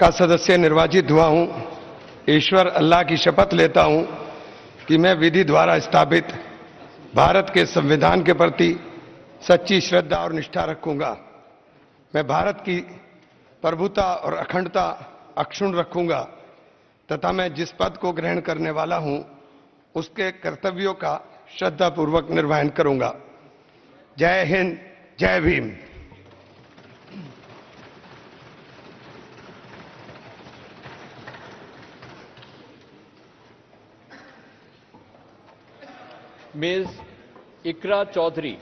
का सदस्य निर्वाचित हुआ हूं, ईश्वर अल्लाह की शपथ लेता हूं कि मैं विधि द्वारा स्थापित भारत के संविधान के प्रति सच्ची श्रद्धा और निष्ठा रखूंगा। मैं भारत की प्रभुता और अखंडता अक्षुण्ण रखूंगा तथा मैं जिस पद को ग्रहण करने वाला हूं उसके कर्तव्यों का श्रद्धापूर्वक निर्वहन करूंगा। जय हिंद, जय भीम। Ms. इकरा चौधरी।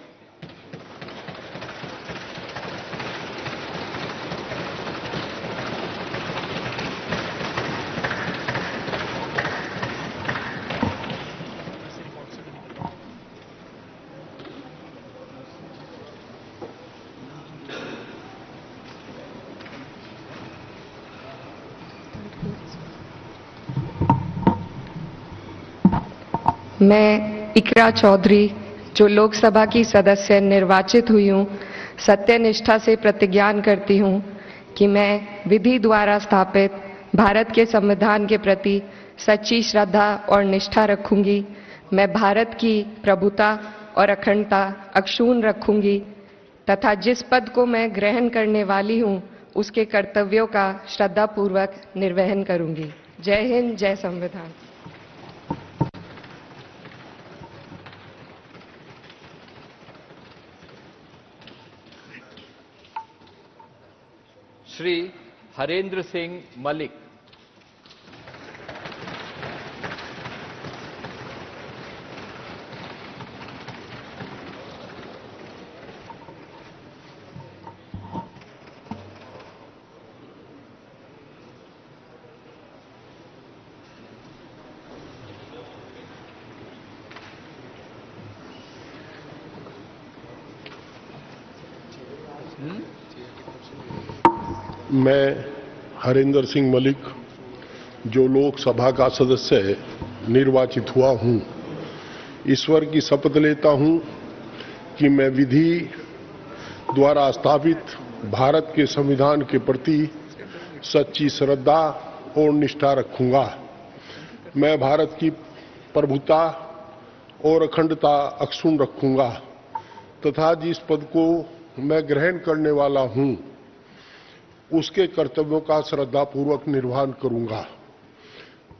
मैं इकरा चौधरी, जो लोकसभा की सदस्य निर्वाचित हुई हूँ, सत्यनिष्ठा से प्रतिज्ञान करती हूँ कि मैं विधि द्वारा स्थापित भारत के संविधान के प्रति सच्ची श्रद्धा और निष्ठा रखूंगी। मैं भारत की प्रभुता और अखंडता अक्षुण्ण रखूंगी तथा जिस पद को मैं ग्रहण करने वाली हूँ उसके कर्तव्यों का श्रद्धापूर्वक निर्वहन करूंगी। जय हिंद, जय संविधान। श्री हरेंद्र सिंह मलिक। मैं हरेंद्र सिंह मलिक, जो लोकसभा का सदस्य निर्वाचित हुआ हूं, ईश्वर की शपथ लेता हूं कि मैं विधि द्वारा स्थापित भारत के संविधान के प्रति सच्ची श्रद्धा और निष्ठा रखूंगा। मैं भारत की प्रभुता और अखंडता अक्षुण्ण रखूंगा तथा जिस पद को मैं ग्रहण करने वाला हूं उसके कर्तव्यों का श्रद्धापूर्वक निर्वहन करूंगा।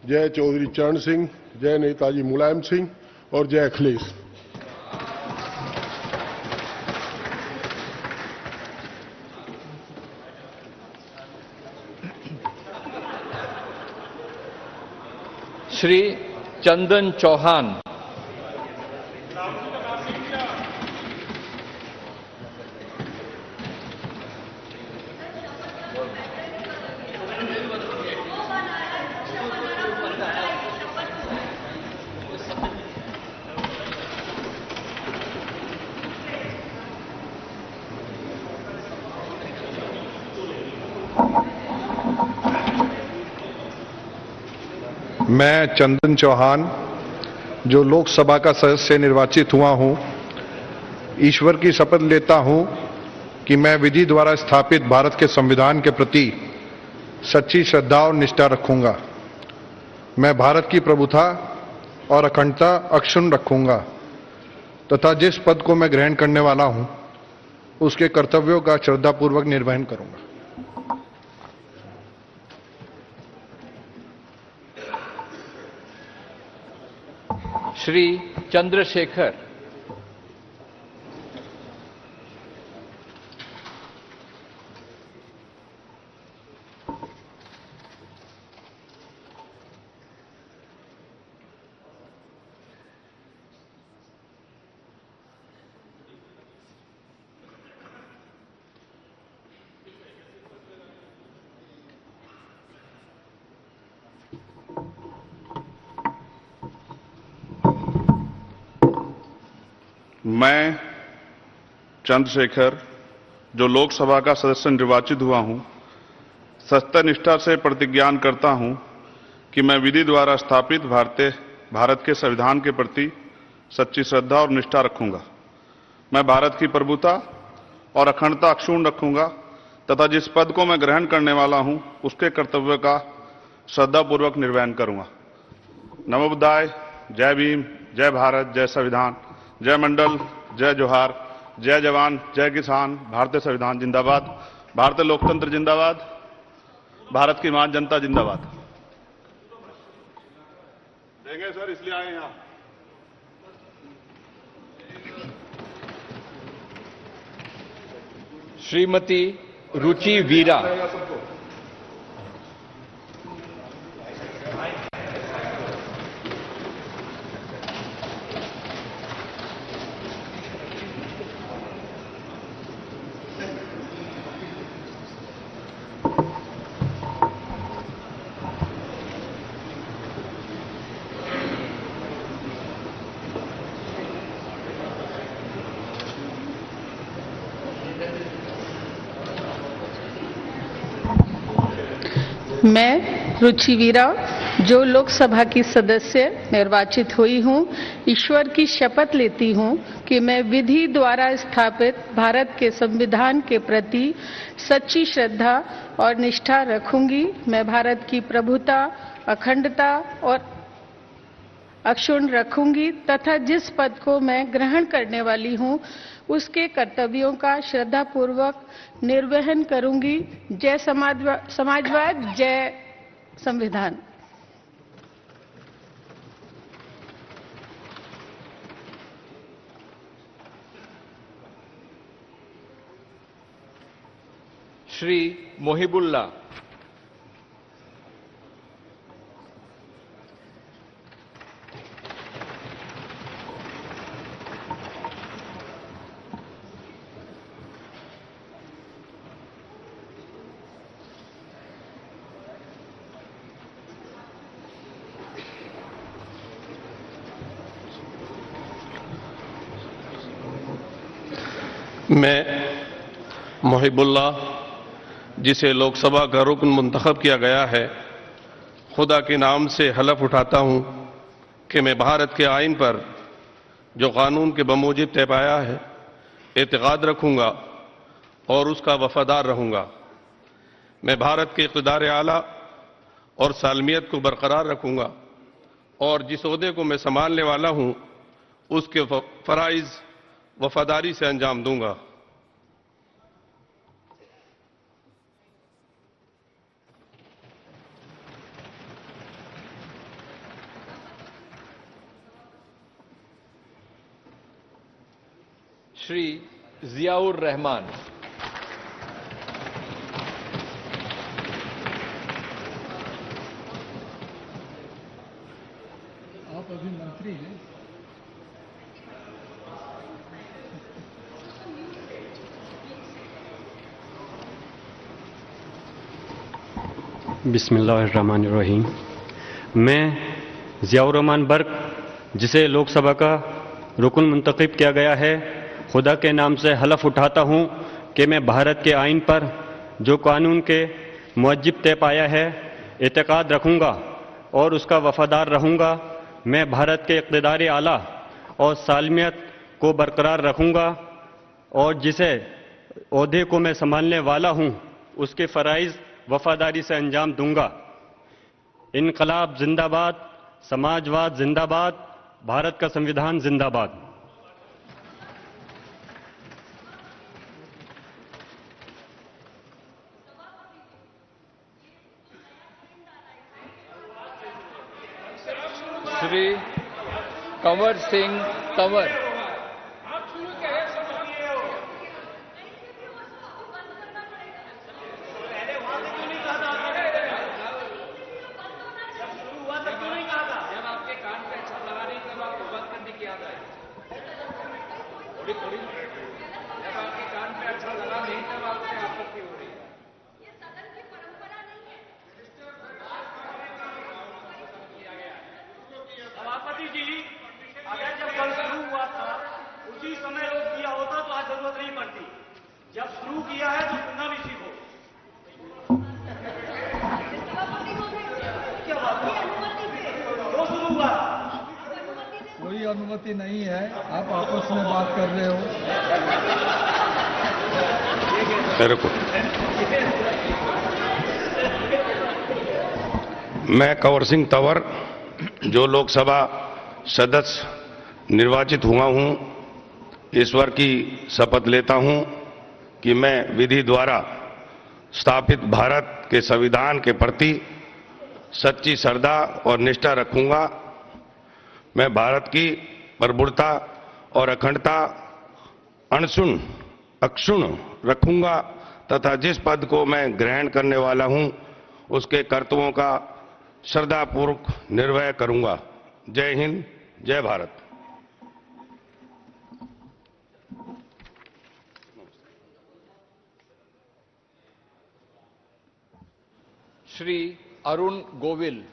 जय चौधरी चरण सिंह, जय नेताजी मुलायम सिंह और जय अखिलेश। श्री चंदन चौहान। मैं चंदन चौहान, जो लोकसभा का सदस्य निर्वाचित हुआ हूं, ईश्वर की शपथ लेता हूं कि मैं विधि द्वारा स्थापित भारत के संविधान के प्रति सच्ची श्रद्धा और निष्ठा रखूंगा। मैं भारत की प्रभुता और अखंडता अक्षुण्ण रखूंगा तथा जिस पद को मैं ग्रहण करने वाला हूं उसके कर्तव्यों का श्रद्धापूर्वक निर्वहन करूंगा। श्री चंद्रशेखर। मैं चंद्रशेखर, जो लोकसभा का सदस्य निर्वाचित हुआ हूं, सत्यनिष्ठा से प्रतिज्ञान करता हूं कि मैं विधि द्वारा स्थापित भारत के संविधान के प्रति सच्ची श्रद्धा और निष्ठा रखूंगा। मैं भारत की प्रभुता और अखंडता अक्षुण्ण रखूंगा तथा जिस पद को मैं ग्रहण करने वाला हूं उसके कर्तव्य का श्रद्धापूर्वक निर्वहन करूंगा। नमो बुद्धाय। जय भीम, जय भारत, जय संविधान, जय मंडल, जय जोहार, जय जवान, जय किसान, भारतीय संविधान जिंदाबाद, भारतीय लोकतंत्र जिंदाबाद, भारत की महान जनता जिंदाबाद। देंगे सर, इसलिए आए यहां। श्रीमती रुचि वीरा। मैं रुचि वीरा, जो लोकसभा की सदस्य निर्वाचित हुई हूँ, ईश्वर की शपथ लेती हूँ कि मैं विधि द्वारा स्थापित भारत के संविधान के प्रति सच्ची श्रद्धा और निष्ठा रखूंगी। मैं भारत की प्रभुता, अखंडता और अक्षुण्ण रखूंगी तथा जिस पद को मैं ग्रहण करने वाली हूँ उसके कर्तव्यों का श्रद्धापूर्वक निर्वहन करूंगी। जय समाजवाद, जय संविधान। श्री मोहिबुल्ला। मैं मोहिबुल्ला, जिसे लोकसभा का रुकन मुंतखब किया गया है, खुदा के नाम से हलफ उठाता हूं कि मैं भारत के आईन पर जो कानून के बमूजिब तय पाया है एतकाद रखूंगा और उसका वफादार रहूंगा। मैं भारत के इक़्तिदार आला और सालमियत को बरकरार रखूंगा और जिस ओहदे को मैं संभालने वाला हूं उसके फराइज वफादारी से अंजाम दूंगा। श्री जियाउर रहमान। आप अभी मंत्री हैं। बिस्मिल्लाहिर्रहमानिर्रहीम। मैं जियाउर रहमान बर्क, जिसे लोकसभा का रुकन मुंतखब किया गया है, खुदा के नाम से हलफ उठाता हूँ कि मैं भारत के आईन पर जो कानून के मुअज्जिब तय पाया है एतकाद रखूँगा और उसका वफादार रहूँगा। मैं भारत के इक़्तिदार आला और सालमियत को बरकरार रखूँगा और जिसे ओहदे को मैं संभालने वाला हूँ उसके फ़राइज़ वफादारी से अंजाम दूंगा। इनकलाब जिंदाबाद, समाजवाद जिंदाबाद, भारत का संविधान जिंदाबाद। श्री कंवर सिंह तंवर। सभापति जी, अगर जब कल शुरू हुआ था उसी समय रोक दिया होता तो आज जरूरत नहीं पड़ती। जब शुरू किया है तो सुनना भी सीखो। क्या बात है? क्यों शुरू हुआ? कोई अनुमति नहीं है, आप आपस में बात कर रहे हो। रुको। मैं कंवर सिंह तंवर जो लोकसभा सदस्य निर्वाचित हुआ हूं, ईश्वर की शपथ लेता हूं कि मैं विधि द्वारा स्थापित भारत के संविधान के प्रति सच्ची श्रद्धा और निष्ठा रखूंगा। मैं भारत की प्रभुता और अखंडता अक्षुण्ण रखूंगा तथा जिस पद को मैं ग्रहण करने वाला हूं उसके कर्तव्यों का श्रद्धापूर्वक निर्वहन करूंगा। जय हिंद, जय भारत। श्री अरुण गोविल।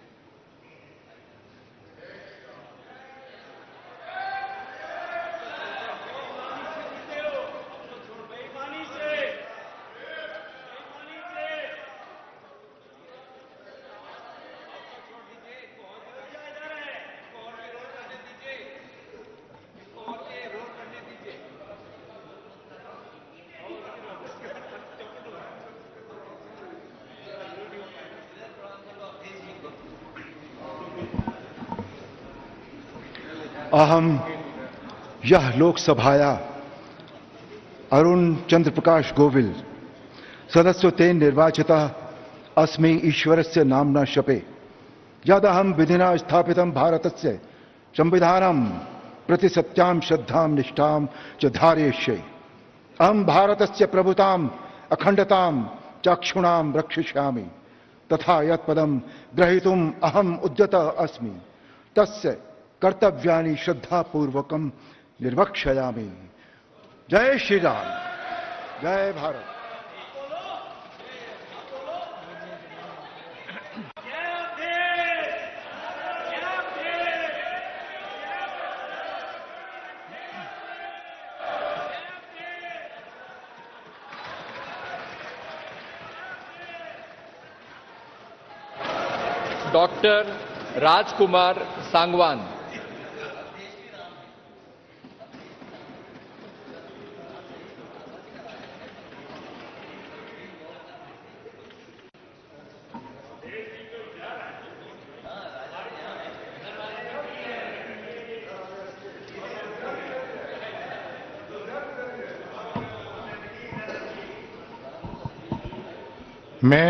अहम यह लोकसभाया अरुण चंद्र प्रकाश गोविल सदस्यते निर्वाचितः अस्मि ईश्वरस्य नाम्ना शपे यदहं विधिना स्थापितं भारतस्य संविधानं प्रति सत्यां श्रद्धां निष्ठां च धारयिष्ये। अहं भारतस्य प्रभुतां अखंडतां च अक्षुणां रक्षिष्यामि तथा यत्पदं ग्रहीतुम् अहम् उद्यतः अस्मि तस्य कर्तव्यानि श्रद्धापूर्वकं निर्वक्ष्यामि। जय श्री राम, जय भारत। डॉक्टर राजकुमार सांगवान। मैं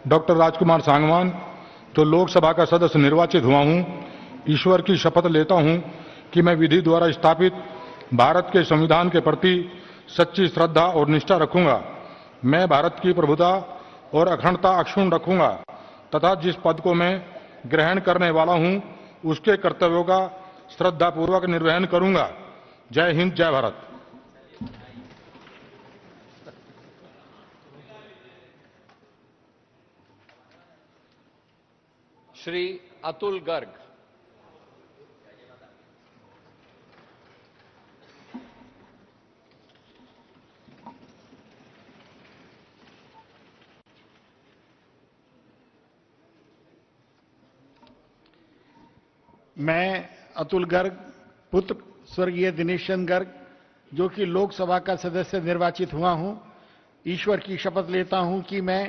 डॉक्टर राजकुमार सांगवान जो लोकसभा का सदस्य निर्वाचित हुआ हूं, ईश्वर की शपथ लेता हूं कि मैं विधि द्वारा स्थापित भारत के संविधान के प्रति सच्ची श्रद्धा और निष्ठा रखूंगा। मैं भारत की प्रभुता और अखंडता अक्षुण्ण रखूंगा तथा जिस पद को मैं ग्रहण करने वाला हूं उसके कर्तव्यों का श्रद्धापूर्वक निर्वहन करूंगा। जय हिंद, जय भारत। श्री अतुल गर्ग। मैं अतुल गर्ग पुत्र स्वर्गीय दिनेश चंद्र गर्ग जो कि लोकसभा का सदस्य निर्वाचित हुआ हूं, ईश्वर की शपथ लेता हूं कि मैं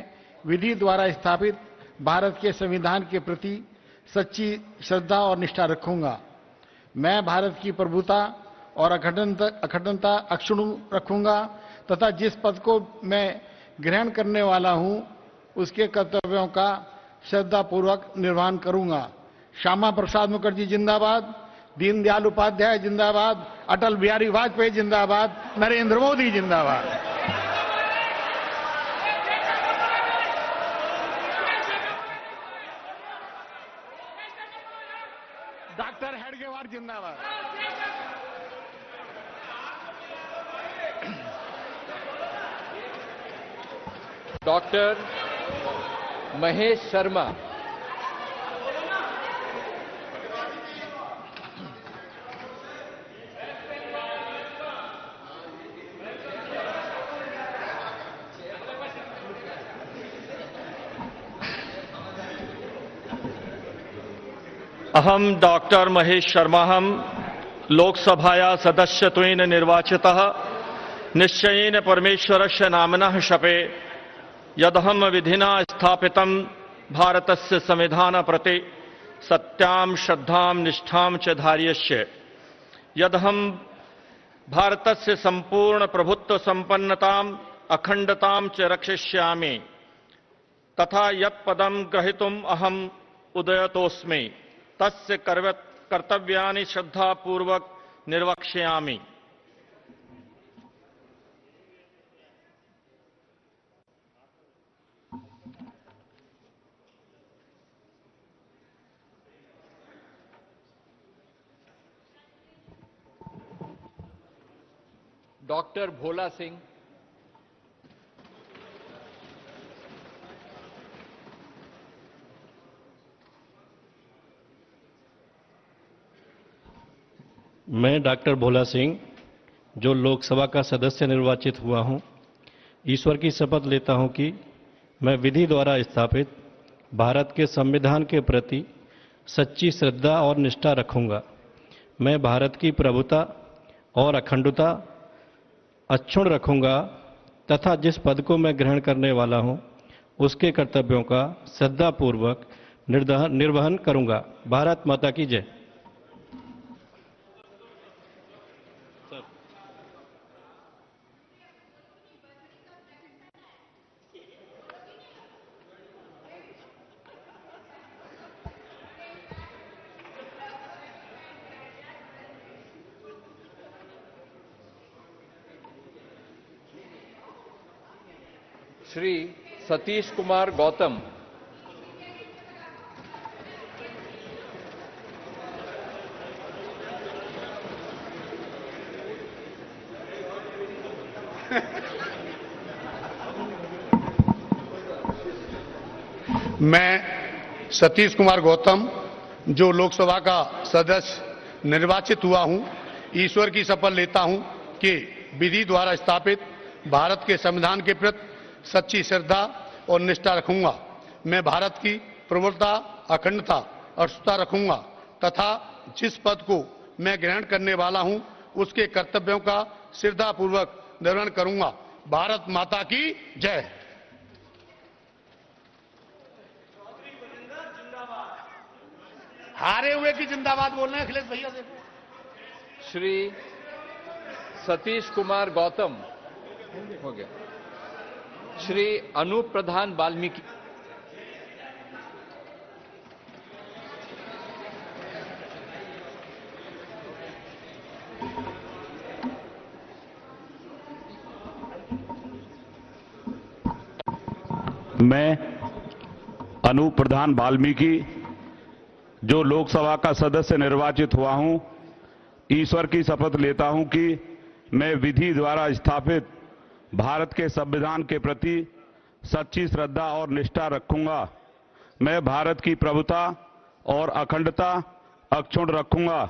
विधि द्वारा स्थापित भारत के संविधान के प्रति सच्ची श्रद्धा और निष्ठा रखूंगा। मैं भारत की प्रभुता और अखंडता अक्षुण्ण रखूंगा तथा जिस पद को मैं ग्रहण करने वाला हूं उसके कर्तव्यों का श्रद्धापूर्वक निर्वहन करूंगा। श्यामा प्रसाद मुखर्जी जिंदाबाद, दीनदयाल उपाध्याय जिंदाबाद, अटल बिहारी वाजपेयी जिंदाबाद, नरेंद्र मोदी जिंदाबाद। डॉक्टर हेडगेवार जिंदाबाद। डॉक्टर महेश शर्मा। अहम डॉक्टर महेश शर्मा लोकसभाया सदस्यत्वेन निर्वाचितः निश्चयेन परमेश्वरस्य नाम्नः शपे यदहं विधिना स्थापितं भारतस्य संविधान प्रति सत्यां श्रद्धां निष्ठां च धार्यस्य यदहं भारतस्य संपूर्ण प्रभुत्व संपन्नतां अखंडतां च रक्षिष्यामि तथा यत् पदं ग्रहीतुम् अहम् उदयतोऽस्मि तस्य कर्तव्यानि श्रद्धापूर्वक निर्वक्ष्यामि। डॉक्टर भोला सिंह, मैं डॉक्टर भोला सिंह जो लोकसभा का सदस्य निर्वाचित हुआ हूं, ईश्वर की शपथ लेता हूं कि मैं विधि द्वारा स्थापित भारत के संविधान के प्रति सच्ची श्रद्धा और निष्ठा रखूंगा। मैं भारत की प्रभुता और अखंडता अक्षुण्ण रखूंगा तथा जिस पद को मैं ग्रहण करने वाला हूं उसके कर्तव्यों का श्रद्धापूर्वक निर्वहन करूंगा। भारत माता की जय। श्री सतीश कुमार गौतम, मैं सतीश कुमार गौतम जो लोकसभा का सदस्य निर्वाचित हुआ हूं, ईश्वर की शपथ लेता हूं कि विधि द्वारा स्थापित भारत के संविधान के प्रति सच्ची श्रद्धा और निष्ठा रखूंगा। मैं भारत की प्रभुता, अखंडता और शुद्धता रखूंगा तथा जिस पद को मैं ग्रहण करने वाला हूं उसके कर्तव्यों का श्रद्धापूर्वक निर्वहन करूंगा। भारत माता की जय। हारे हुए की जिंदाबाद बोल रहे हैं अखिलेश भैया से। श्री सतीश कुमार गौतम हो गया। श्री अनूप प्रधान वाल्मीकि, मैं अनूप प्रधान वाल्मीकि जो लोकसभा का सदस्य निर्वाचित हुआ हूं, ईश्वर की शपथ लेता हूं कि मैं विधि द्वारा स्थापित भारत के संविधान के प्रति सच्ची श्रद्धा और निष्ठा रखूंगा। मैं भारत की प्रभुता और अखंडता अक्षुण्ण रखूंगा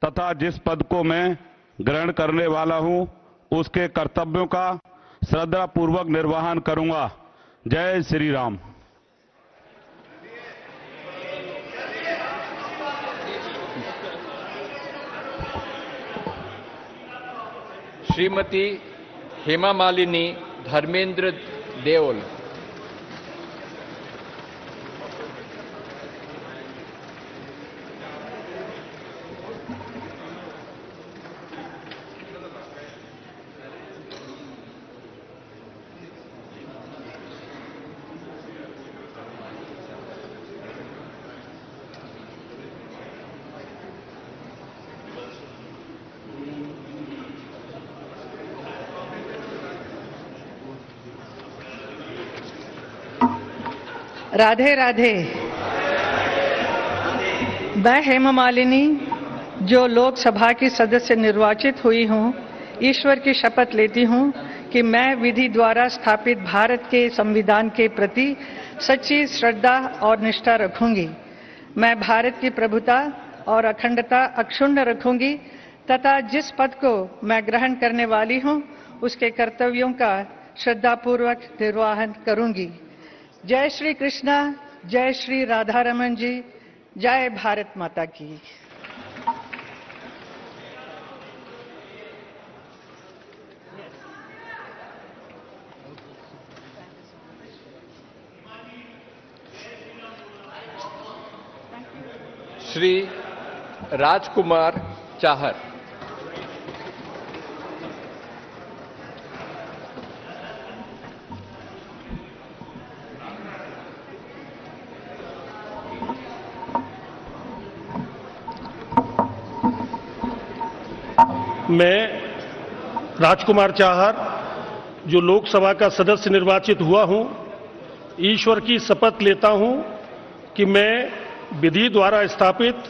तथा जिस पद को मैं ग्रहण करने वाला हूं उसके कर्तव्यों का श्रद्धापूर्वक निर्वहन करूंगा। जय श्री राम। श्रीमती हेमा मालिनी धर्मेंद्र देओल, राधे राधे। मैं हेमा मालिनी जो लोकसभा की सदस्य निर्वाचित हुई हूं, ईश्वर की शपथ लेती हूं कि मैं विधि द्वारा स्थापित भारत के संविधान के प्रति सच्ची श्रद्धा और निष्ठा रखूंगी। मैं भारत की प्रभुता और अखंडता अक्षुण्ण रखूंगी तथा जिस पद को मैं ग्रहण करने वाली हूं उसके कर्तव्यों का श्रद्धापूर्वक निर्वहन करूंगी। जय श्री कृष्णा, जय श्री राधा रमन जी, जय भारत माता की। श्री राजकुमार चाहर। मैं राजकुमार चाहर, जो लोकसभा का सदस्य निर्वाचित हुआ हूं, ईश्वर की शपथ लेता हूं कि मैं विधि द्वारा स्थापित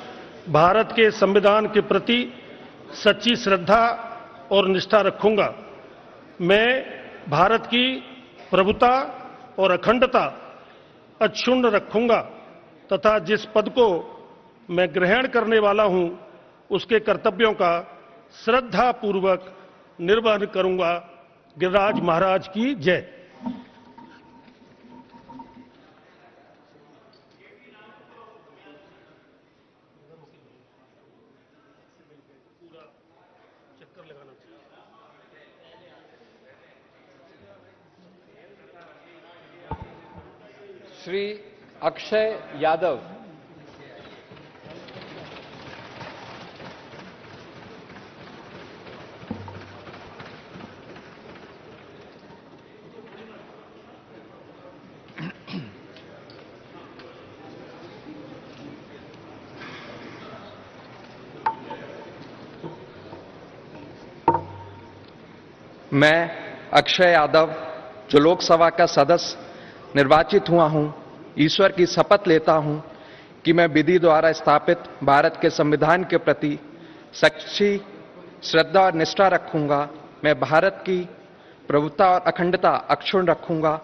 भारत के संविधान के प्रति सच्ची श्रद्धा और निष्ठा रखूंगा। मैं भारत की प्रभुता और अखंडता अक्षुण्ण रखूंगा तथा जिस पद को मैं ग्रहण करने वाला हूं, उसके कर्तव्यों का श्रद्धा पूर्वक निर्वहन करूंगा। गिरिराज महाराज की जय। श्री अक्षय यादव। मैं अक्षय यादव, जो लोकसभा का सदस्य निर्वाचित हुआ हूं, ईश्वर की शपथ लेता हूं कि मैं विधि द्वारा स्थापित भारत के संविधान के प्रति सच्ची श्रद्धा और निष्ठा रखूंगा। मैं भारत की प्रभुता और अखंडता अक्षुण्ण रखूंगा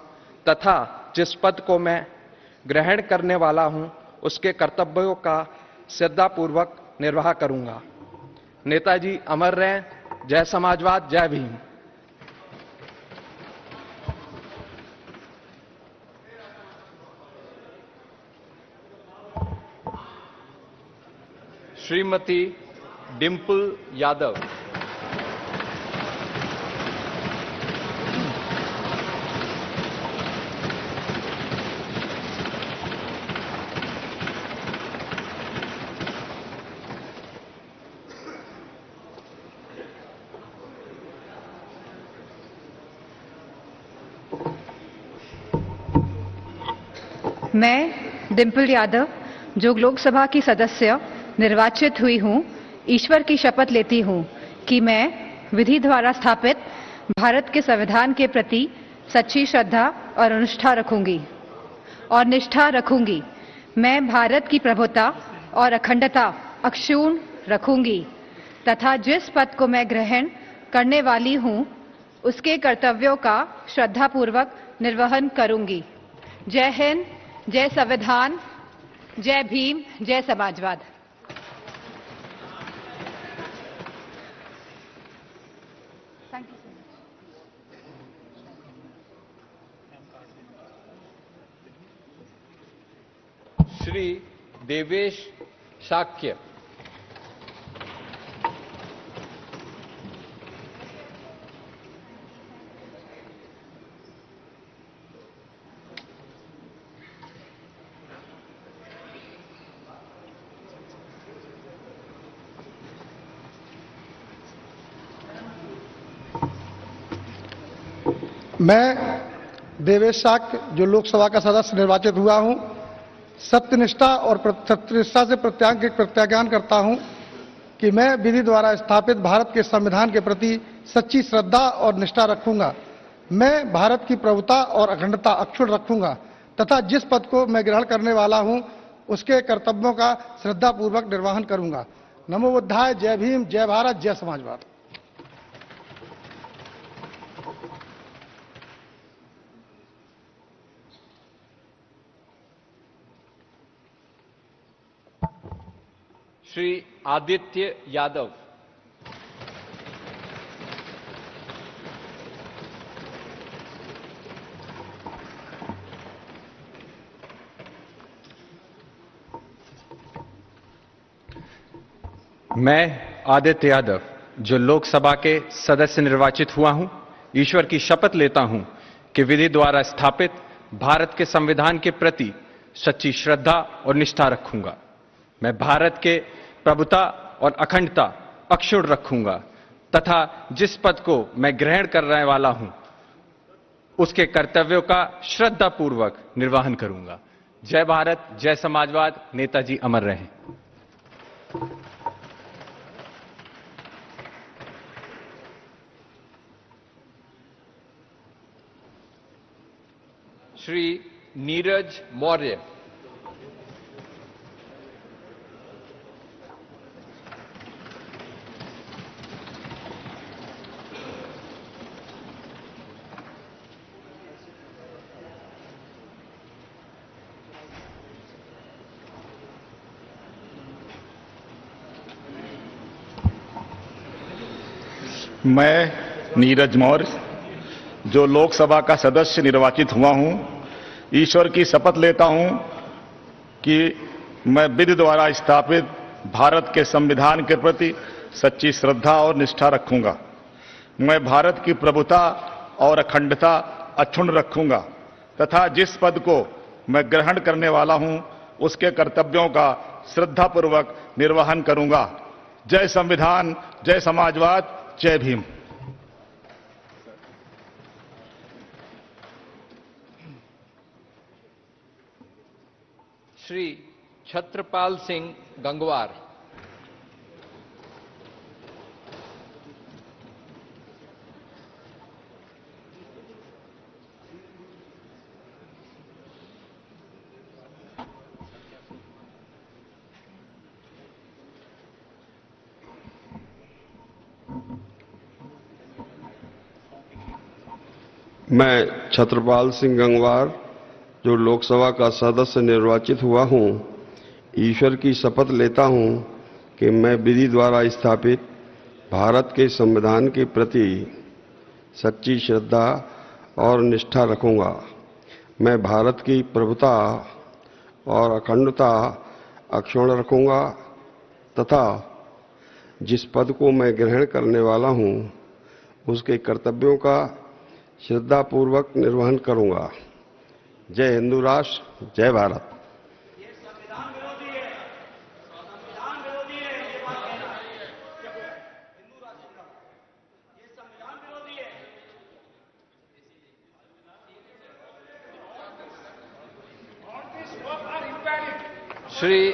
तथा जिस पद को मैं ग्रहण करने वाला हूं, उसके कर्तव्यों का श्रद्धापूर्वक निर्वाह करूंगा। नेताजी अमर रहें। जय समाजवाद, जय भीम। श्रीमती डिम्पल यादव। मैं डिम्पल यादव, जो लोकसभा की सदस्य निर्वाचित हुई हूं, ईश्वर की शपथ लेती हूं कि मैं विधि द्वारा स्थापित भारत के संविधान के प्रति सच्ची श्रद्धा और निष्ठा रखूंगी। मैं भारत की प्रभुता और अखंडता अक्षुण्ण रखूंगी तथा जिस पद को मैं ग्रहण करने वाली हूं, उसके कर्तव्यों का श्रद्धापूर्वक निर्वहन करूंगी। जय हिंद, जय संविधान, जय भीम, जय समाजवाद। श्री देवेश शाक्य। मैं देवेश शाक्य, जो लोकसभा का सदस्य निर्वाचित हुआ हूं, सत्यनिष्ठा और सत्यनिष्ठा से प्रत्याज्ञान करता हूं कि मैं विधि द्वारा स्थापित भारत के संविधान के प्रति सच्ची श्रद्धा और निष्ठा रखूंगा। मैं भारत की प्रभुता और अखंडता अक्षुण्ण रखूंगा तथा जिस पद को मैं ग्रहण करने वाला हूं, उसके कर्तव्यों का श्रद्धापूर्वक निर्वहन करूंगा। नमो बुद्धाय। जय भीम, जय भारत, जय समाजवाद। श्री आदित्य यादव। मैं आदित्य यादव, जो लोकसभा के सदस्य निर्वाचित हुआ हूं, ईश्वर की शपथ लेता हूं कि विधि द्वारा स्थापित भारत के संविधान के प्रति सच्ची श्रद्धा और निष्ठा रखूंगा। मैं भारत के प्रभुता और अखंडता अक्षुण्ण रखूंगा तथा जिस पद को मैं ग्रहण करने वाला हूं उसके कर्तव्यों का श्रद्धापूर्वक निर्वहन करूंगा। जय भारत, जय समाजवाद, नेताजी अमर रहें। श्री नीरज मौर्य। मैं नीरज मौर्य, जो लोकसभा का सदस्य निर्वाचित हुआ हूं, ईश्वर की शपथ लेता हूं कि मैं विधि द्वारा स्थापित भारत के संविधान के प्रति सच्ची श्रद्धा और निष्ठा रखूंगा। मैं भारत की प्रभुता और अखंडता अक्षुण्ण रखूंगा तथा जिस पद को मैं ग्रहण करने वाला हूं उसके कर्तव्यों का श्रद्धापूर्वक निर्वहन करूंगा। जय संविधान, जय समाजवाद, जय भीम। श्री छत्रपाल सिंह गंगवार। मैं छत्रपाल सिंह गंगवार, जो लोकसभा का सदस्य निर्वाचित हुआ हूं, ईश्वर की शपथ लेता हूं कि मैं विधि द्वारा स्थापित भारत के संविधान के प्रति सच्ची श्रद्धा और निष्ठा रखूंगा। मैं भारत की प्रभुता और अखंडता अक्षुण्ण रखूंगा तथा जिस पद को मैं ग्रहण करने वाला हूं उसके कर्तव्यों का श्रद्धापूर्वक निर्वहन करूंगा। जय हिंदू राष्ट्र, जय भारत। श्री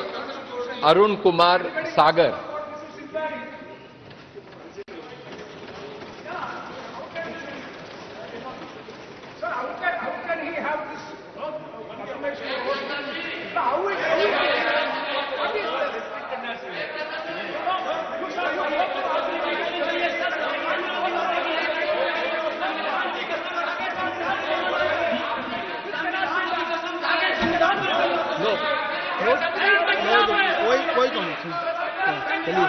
अरुण कुमार सागर। कोई कौन चलिए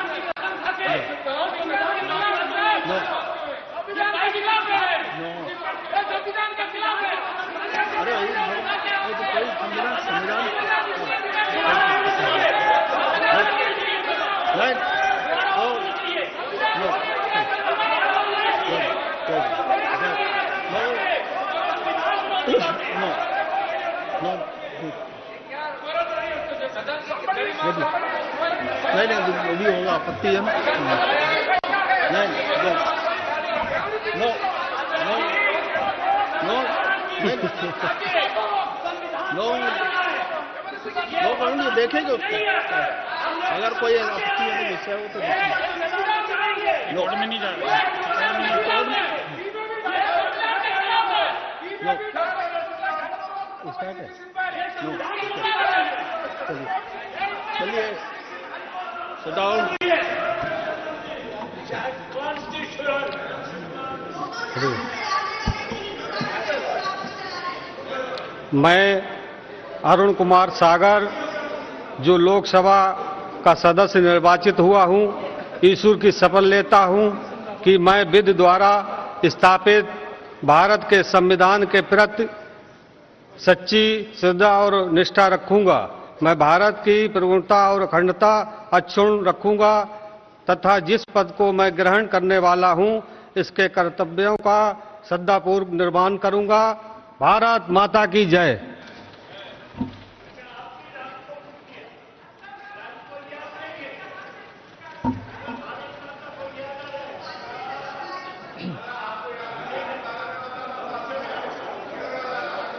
नहीं वो भी होगा, आपत्ति है ना? नहीं नो नो नो नो करूँगी, देखेंगे उसको। अगर कोई आपत्ति है तो विषय हो तो देखेंगे। नो में नहीं जा रहा स्टार्ट है। चलिए मैं अरुण कुमार सागर, जो लोकसभा का सदस्य निर्वाचित हुआ हूं, ईश्वर की शपथ लेता हूं कि मैं विधि द्वारा स्थापित भारत के संविधान के प्रति सच्ची श्रद्धा और निष्ठा रखूंगा। मैं भारत की प्रभुता और अखंडता अक्षुण्ण रखूंगा तथा जिस पद को मैं ग्रहण करने वाला हूं इसके कर्तव्यों का श्रद्धापूर्वक निर्वहन करूंगा। भारत माता की जय।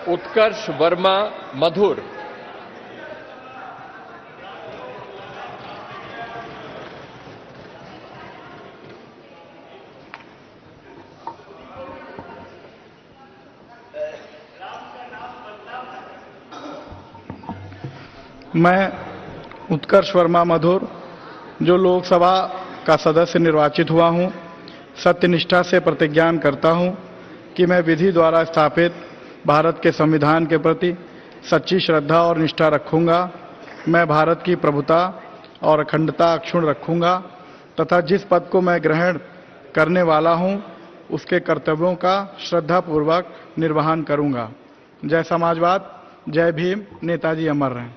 उत्कर्ष वर्मा मधुर, मैं उत्कर्ष वर्मा मधुर जो लोकसभा का सदस्य निर्वाचित हुआ हूं, सत्यनिष्ठा से प्रतिज्ञा करता हूं कि मैं विधि द्वारा स्थापित भारत के संविधान के प्रति सच्ची श्रद्धा और निष्ठा रखूंगा। मैं भारत की प्रभुता और अखंडता अक्षुण्ण रखूंगा तथा जिस पद को मैं ग्रहण करने वाला हूं उसके कर्तव्यों का श्रद्धापूर्वक निर्वहन करूंगा। जय समाजवाद, जय भीम, नेताजी अमर रहें।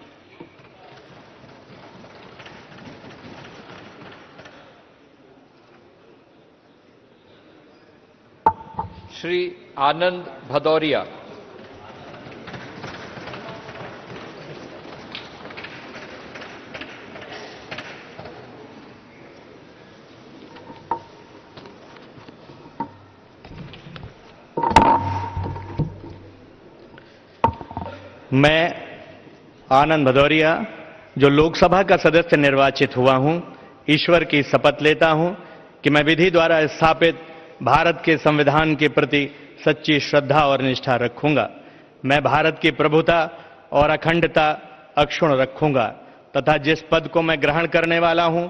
श्री आनंद भदौरिया, मैं आनंद भदौरिया जो लोकसभा का सदस्य निर्वाचित हुआ हूं, ईश्वर की शपथ लेता हूं कि मैं विधि द्वारा स्थापित भारत के संविधान के प्रति सच्ची श्रद्धा और निष्ठा रखूंगा। मैं भारत की प्रभुता और अखंडता अक्षुण्ण रखूंगा तथा जिस पद को मैं ग्रहण करने वाला हूं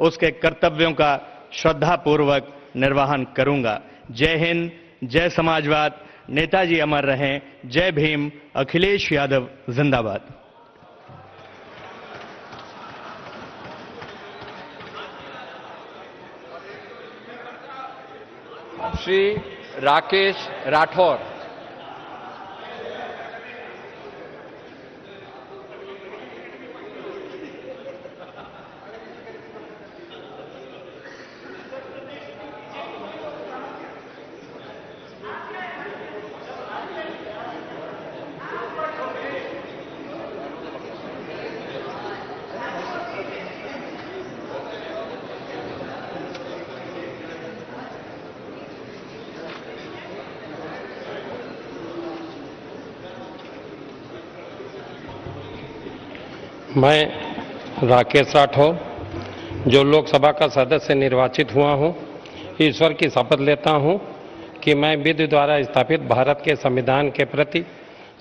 उसके कर्तव्यों का श्रद्धापूर्वक निर्वहन करूंगा। जय हिंद, जय समाजवाद, नेताजी अमर रहें। जय भीम, अखिलेश यादव जिंदाबाद। श्री राकेश राठौर, मैं राकेश राठौर जो लोकसभा का सदस्य निर्वाचित हुआ हूं, ईश्वर की शपथ लेता हूं कि मैं विधि द्वारा स्थापित भारत के संविधान के प्रति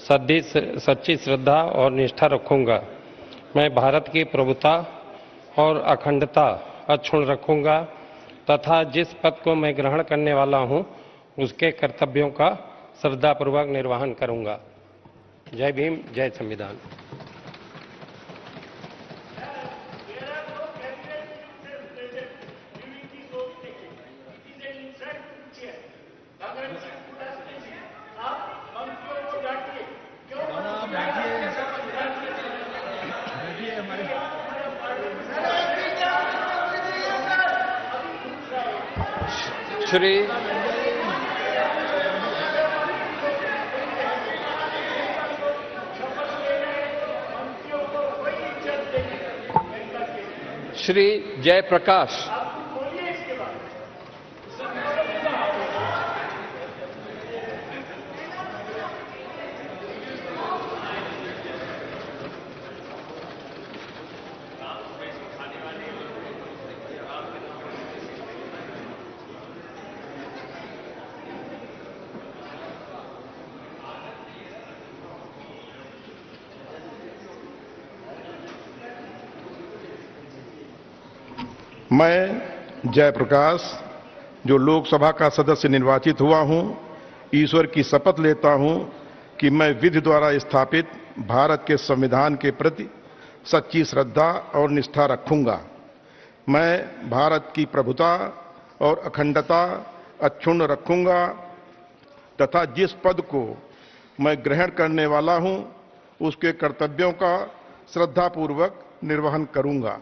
सच्ची श्रद्धा और निष्ठा रखूंगा। मैं भारत की प्रभुता और अखंडता अक्षुण्ण रखूंगा तथा जिस पद को मैं ग्रहण करने वाला हूं उसके कर्तव्यों का श्रद्धापूर्वक निर्वहन करूंगा। जय भीम, जय संविधान। श्री श्री जयप्रकाश, मैं जयप्रकाश जो लोकसभा का सदस्य निर्वाचित हुआ हूं, ईश्वर की शपथ लेता हूं कि मैं विधि द्वारा स्थापित भारत के संविधान के प्रति सच्ची श्रद्धा और निष्ठा रखूंगा। मैं भारत की प्रभुता और अखंडता अक्षुण्ण रखूंगा तथा जिस पद को मैं ग्रहण करने वाला हूं उसके कर्तव्यों का श्रद्धापूर्वक निर्वहन करूंगा।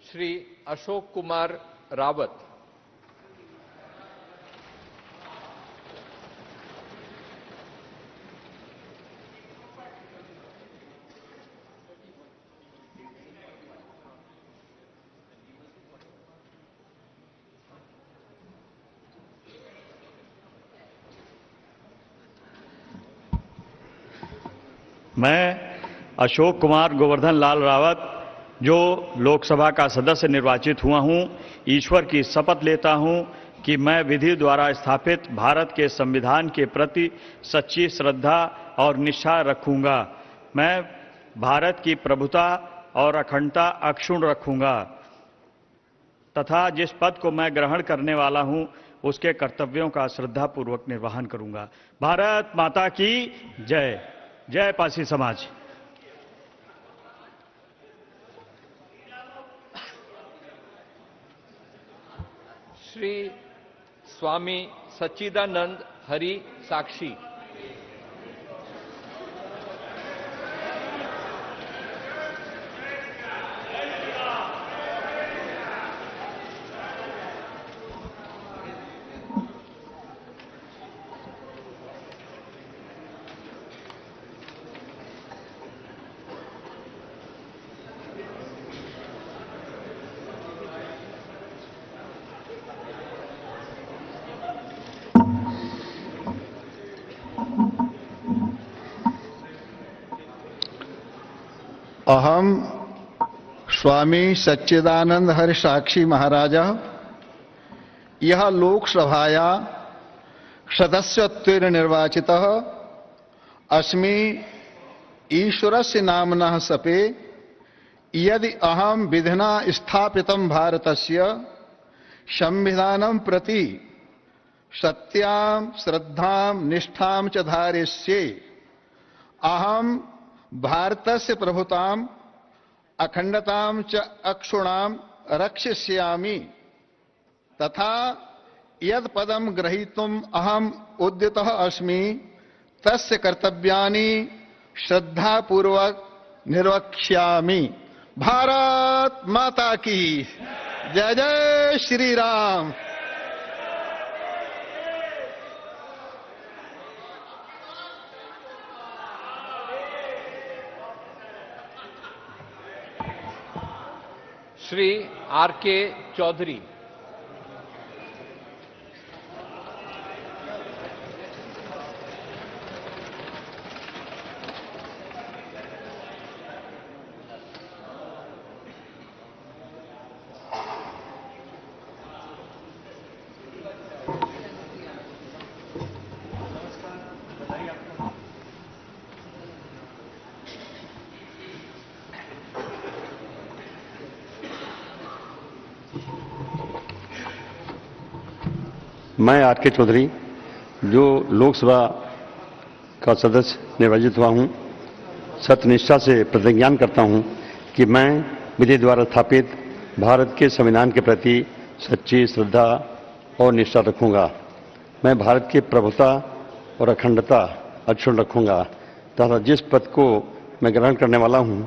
श्री अशोक कुमार रावत, मैं अशोक कुमार गोवर्धन लाल रावत जो लोकसभा का सदस्य निर्वाचित हुआ हूं, ईश्वर की शपथ लेता हूं कि मैं विधि द्वारा स्थापित भारत के संविधान के प्रति सच्ची श्रद्धा और निष्ठा रखूंगा। मैं भारत की प्रभुता और अखंडता अक्षुण्ण रखूंगा तथा जिस पद को मैं ग्रहण करने वाला हूं उसके कर्तव्यों का श्रद्धापूर्वक निर्वहन करूंगा। भारत माता की जय। जय पारसी समाज। श्री स्वामी सच्चिदानंद हरि साक्षी। अहम स्वामी सच्चिदानंद हरि साक्षी महाराज यह लोकसभाया सदस्यत्वेन निर्वाचितः अस्मि ईश्वरस्य नाम्नः शपे यदि अहम विधिना स्थापितं भारतस्य संविधानं प्रति सत्यां श्रद्धां निष्ठां च धारयिष्ये अहम भारतस्य प्रभुताम् अखंडतां च अक्षुणां रक्षिष्यामि तथा यद पदं ग्रहीतुम् अहम् उद्यतः अस्मि तस्य कर्तव्यानि श्रद्धापूर्वक निर्वक्ष्यामि। भारत माता की जय। जय श्री राम। श्री आर.के. चौधरी। मैं आर.के. चौधरी जो लोकसभा का सदस्य निर्वाचित हुआ हूं, सत्यनिष्ठा से प्रतिज्ञान करता हूं कि मैं विधि द्वारा स्थापित भारत के संविधान के प्रति सच्ची श्रद्धा और निष्ठा रखूंगा। मैं भारत की प्रभुता और अखंडता अक्षुण्ण रखूंगा तथा जिस पद को मैं ग्रहण करने वाला हूं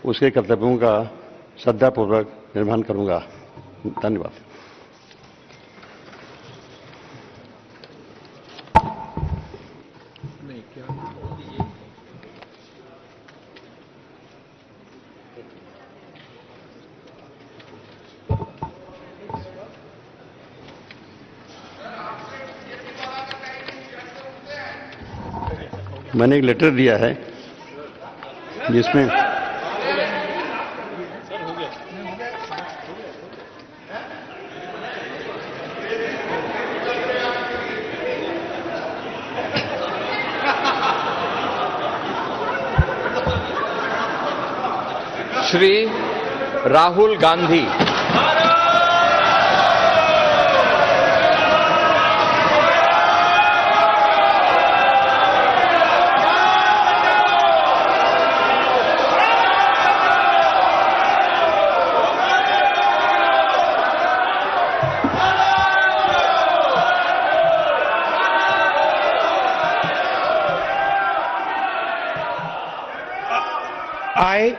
उसके कर्तव्यों का श्रद्धापूर्वक निर्वहन करूंगा। धन्यवाद। मैंने एक लेटर दिया है जिसमें Shri Rahul Gandhi. I,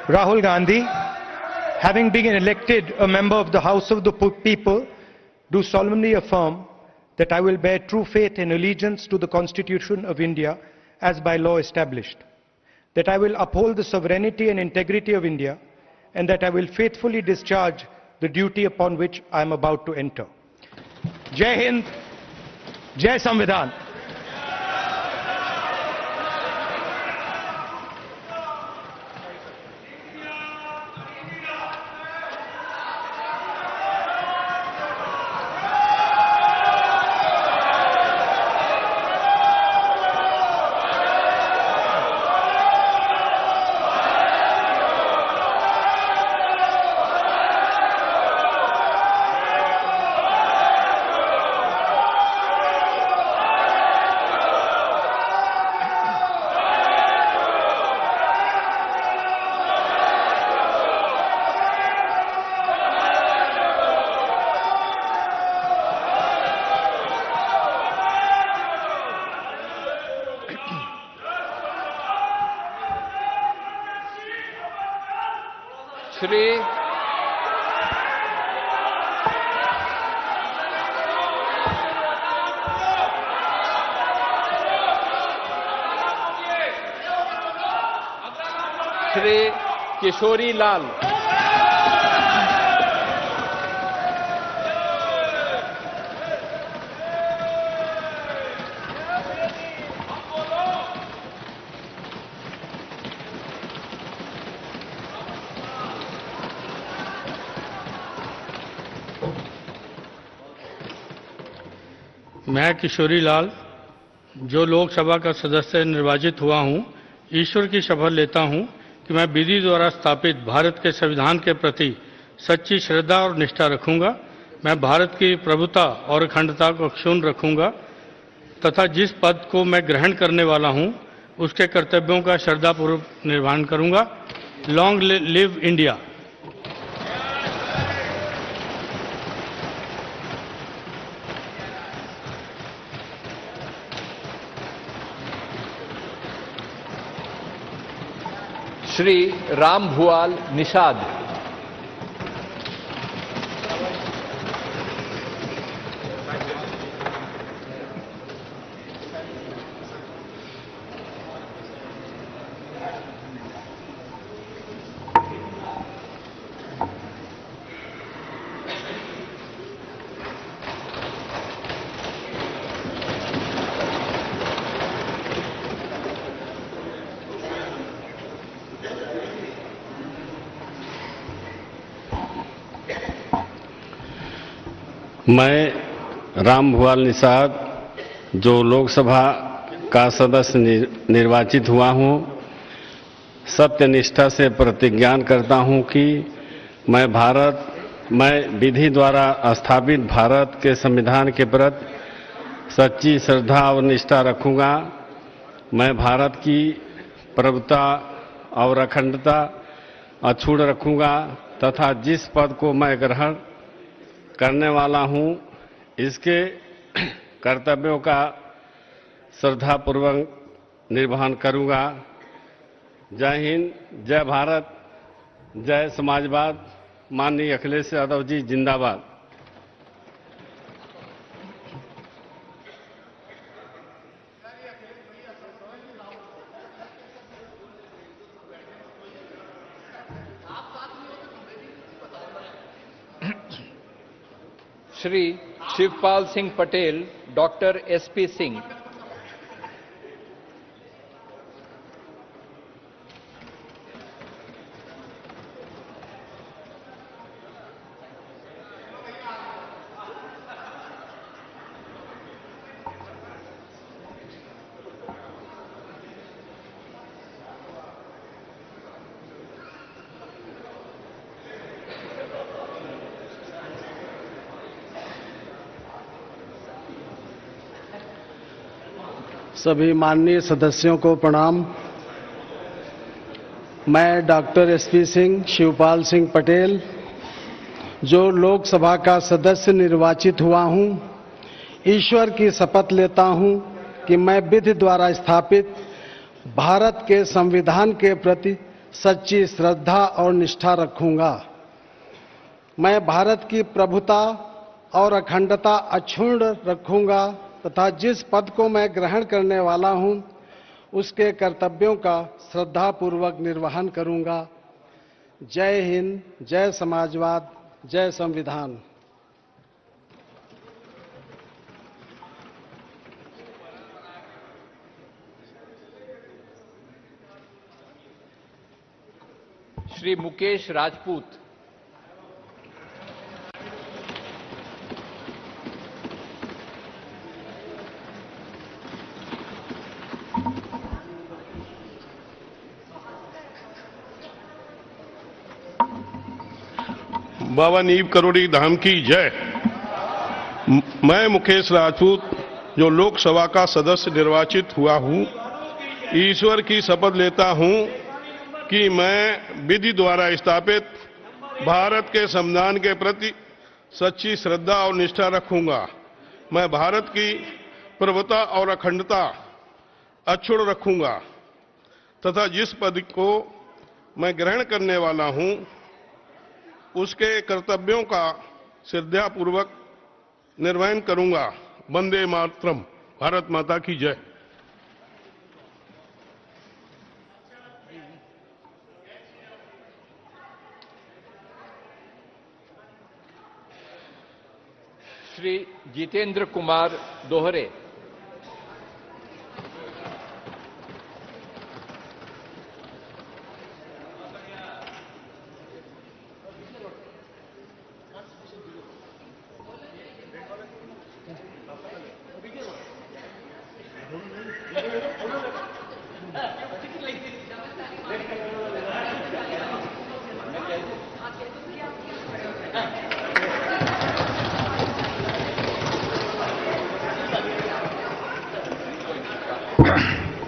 Rahul Gandhi, having been elected a member of the House of the People, do solemnly affirm that I will bear true faith and allegiance to the Constitution of India as by law established, that I will uphold the sovereignty and integrity of India, and that I will faithfully discharge the duty upon which I am about to enter. Jai Hind, Jai Samvidhan. Shri Shri Kishori Lal, मैं किशोरी लाल, जो लोकसभा का सदस्य निर्वाचित हुआ हूं, ईश्वर की शपथ लेता हूं कि मैं विधि द्वारा स्थापित भारत के संविधान के प्रति सच्ची श्रद्धा और निष्ठा रखूंगा। मैं भारत की प्रभुता और अखंडता को अक्षुण्ण रखूंगा तथा जिस पद को मैं ग्रहण करने वाला हूं, उसके कर्तव्यों का श्रद्धापूर्वक निर्वहन करूंगा। Long live India. Shri Ram Bhual Nishad, मैं राम भुआल निषाद, जो लोकसभा का सदस्य निर्वाचित हुआ हूं, सत्यनिष्ठा से प्रतिज्ञा करता हूं कि मैं विधि द्वारा स्थापित भारत के संविधान के प्रति सच्ची श्रद्धा और निष्ठा रखूंगा। मैं भारत की प्रभुता और अखंडता अक्षुण्ण रखूंगा तथा जिस पद को मैं ग्रहण करने वाला हूं, इसके कर्तव्यों का श्रद्धापूर्वक निर्वहन करूंगा। जय हिंद, जय भारत, जय समाजवाद। माननीय अखिलेश यादव जी जिंदाबाद। श्री शिवपाल सिंह पटेल, डॉक्टर एसपी सिंह, सभी माननीय सदस्यों को प्रणाम। मैं डॉक्टर एसपी सिंह, शिवपाल सिंह पटेल, जो लोकसभा का सदस्य निर्वाचित हुआ हूं, ईश्वर की शपथ लेता हूं कि मैं विधि द्वारा स्थापित भारत के संविधान के प्रति सच्ची श्रद्धा और निष्ठा रखूंगा। मैं भारत की प्रभुता और अखंडता अक्षुण्ण रखूंगा तथा जिस पद को मैं ग्रहण करने वाला हूं, उसके कर्तव्यों का श्रद्धापूर्वक निर्वहन करूंगा। जय हिंद, जय समाजवाद, जय संविधान। श्री मुकेश राजपूत, बाबा नीव करोड़ी धाम की जय। मैं मुकेश राजपूत, जो लोकसभा का सदस्य निर्वाचित हुआ हूं, ईश्वर की शपथ लेता हूं कि मैं विधि द्वारा स्थापित भारत के संविधान के प्रति सच्ची श्रद्धा और निष्ठा रखूंगा। मैं भारत की प्रभुता और अखंडता अक्षुण्ण रखूंगा तथा जिस पद को मैं ग्रहण करने वाला हूं, उसके कर्तव्यों का श्रद्धापूर्वक निर्वहन करूंगा। वंदे मातरम। भारत माता की जय। श्री जितेंद्र कुमार दोहरे।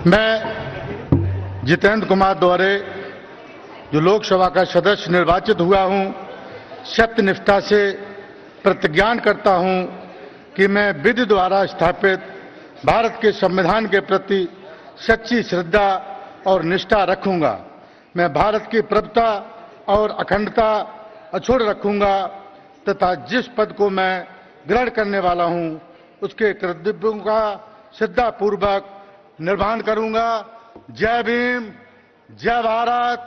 मैं जितेंद्र कुमार दोहरे, जो लोकसभा का सदस्य निर्वाचित हुआ हूं, सत्यनिष्ठा से प्रतिज्ञान करता हूं कि मैं विधि द्वारा स्थापित भारत के संविधान के प्रति सच्ची श्रद्धा और निष्ठा रखूंगा। मैं भारत की प्रभुता और अखंडता अक्षुण्ण रखूंगा तथा जिस पद को मैं ग्रहण करने वाला हूं उसके कर्तव्यों का श्रद्धापूर्वक निर्वहन करूंगा। जय भीम, जय भारत,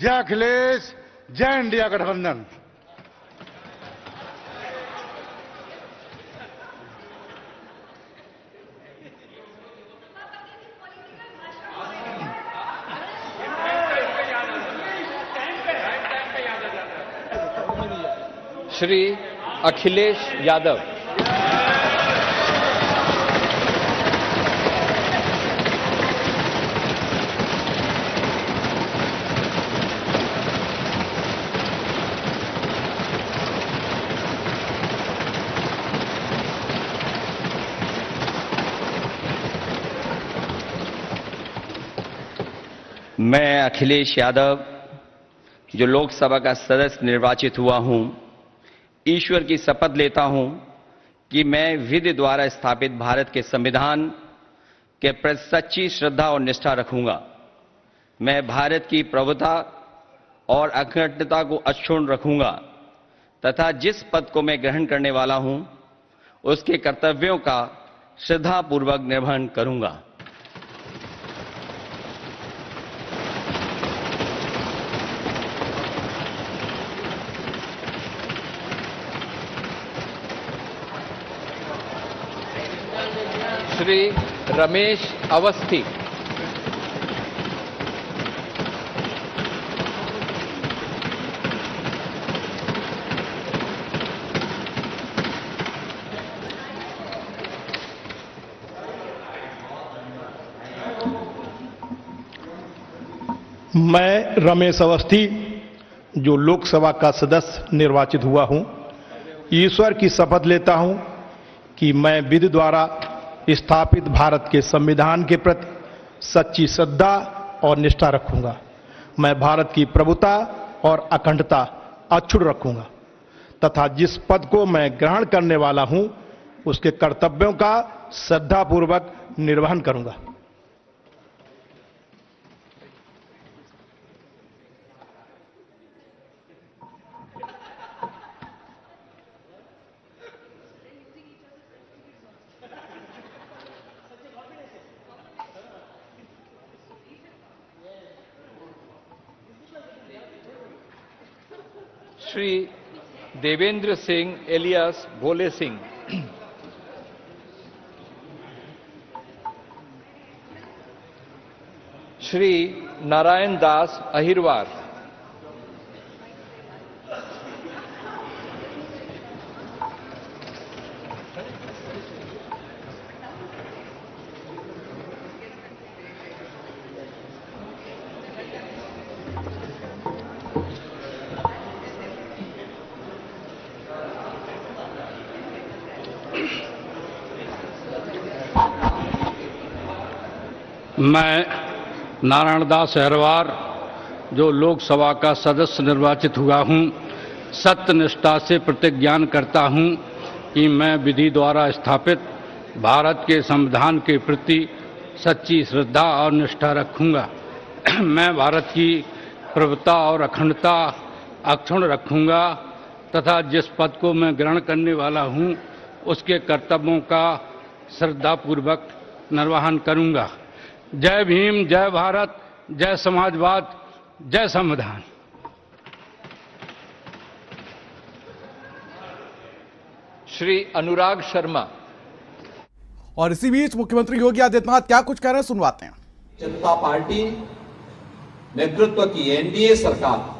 जय अखिलेश, जय इंडिया गठबंधन। श्री अखिलेश यादव। मैं अखिलेश यादव, जो लोकसभा का सदस्य निर्वाचित हुआ हूं, ईश्वर की शपथ लेता हूं कि मैं विधि द्वारा स्थापित भारत के संविधान के प्रति सच्ची श्रद्धा और निष्ठा रखूंगा। मैं भारत की प्रभुता और अखंडता को अक्षुण्ण रखूंगा तथा जिस पद को मैं ग्रहण करने वाला हूं उसके कर्तव्यों का श्रद्धापूर्वक निर्वहन करूंगा। श्री रमेश अवस्थी। मैं रमेश अवस्थी, जो लोकसभा का सदस्य निर्वाचित हुआ हूं, ईश्वर की शपथ लेता हूं कि मैं विधि द्वारा स्थापित भारत के संविधान के प्रति सच्ची श्रद्धा और निष्ठा रखूंगा। मैं भारत की प्रभुता और अखंडता अक्षुण्ण रखूंगा तथा जिस पद को मैं ग्रहण करने वाला हूं उसके कर्तव्यों का श्रद्धापूर्वक निर्वहन करूंगा। श्री देवेंद्र सिंह एलियास भोले सिंह। श्री नारायण दास अहिरवार। मैं नारायण दास अहिरवार, जो लोकसभा का सदस्य निर्वाचित हुआ हूं, सत्यनिष्ठा से प्रतिज्ञान करता हूं कि मैं विधि द्वारा स्थापित भारत के संविधान के प्रति सच्ची श्रद्धा और निष्ठा रखूंगा। मैं भारत की प्रभुता और अखंडता, अक्षुण्ण रखूंगा तथा जिस पद को मैं ग्रहण करने वाला हूं उसके कर्तव्यों का श्रद्धापूर्वक निर्वहन करूंगा। जय भीम, जय भारत, जय समाजवाद, जय संविधान। श्री अनुराग शर्मा। और इसी बीच मुख्यमंत्री योगी आदित्यनाथ क्या कुछ कह रहे हैं, सुनवाते हैं। जनता पार्टी नेतृत्व की एनडीए सरकार